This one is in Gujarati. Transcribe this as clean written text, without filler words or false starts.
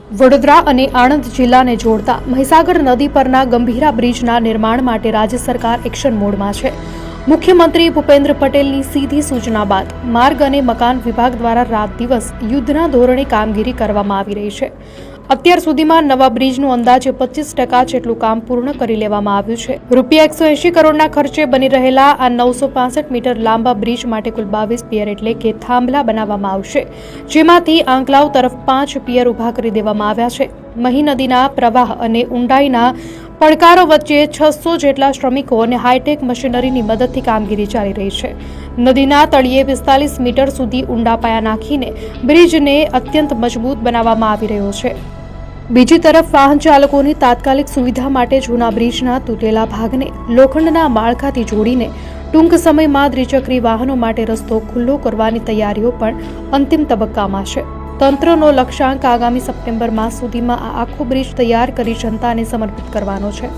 વડોદરા અને આણંદ જિલ્લાને જોડતા મહીસાગર નદી પરના ગંભીરા બ્રિજના નિર્માણ માટે રાજ્ય સરકાર એક્શન મોડમાં છે। મુખ્યમંત્રી ભૂપેન્દ્ર પટેલની સીધી સૂચના બાદ માર્ગ અને મકાન વિભાગ દ્વારા રાત દિવસ યુદ્ધના ધોરણે કામગીરી કરવામાં આવી રહી છે। અત્યાર સુધીમાં નવા બ્રિજનું અંદાજે 25% જેટલું કામ પૂર્ણ કરી લેવામાં આવ્યું છે। રૂપિયા 180 કરોડના ખર્ચે બની રહેલા આ 965 મીટર લાંબા બ્રિજ માટે કુલ 22 પિયર એટલે કે થાંભલા બનાવવામાં આવશે, જેમાંથી આંકલાવ તરફ 5 પિયર ઉભા કરી દેવામાં આવ્યા છે। મહી નદીના પ્રવાહ અને ઊંડાઈના પડકારો વચ્ચે 600 જેટલા શ્રમિકો અને હાઈટેક મશીનરીની મદદથી કામગીરી ચાલી રહી છે। નદીના તળિયે 45 મીટર સુધી ઊંડા પાયા નાખીને બ્રિજને અત્યંત મજબૂત બનાવવામાં આવી રહ્યો છે। બીજી તરફ વાહન ચાલકોની તાત્કાલિક સુવિધા માટે જૂના બ્રિજના તૂટેલા ભાગને લોખંડના માળખાથી જોડીને ટૂંક સમયમાં દ્વિચક્રી વાહનો માટે રસ્તો ખુલ્લો કરવાની તૈયારીઓ પણ અંતિમ તબક્કામાં છે। તંત્રનો લક્ષ્યાંક આગામી સપ્ટેમ્બર માસ સુધીમાં આ આખો બ્રિજ તૈયાર કરી જનતાને સમર્પિત કરવાનો છે।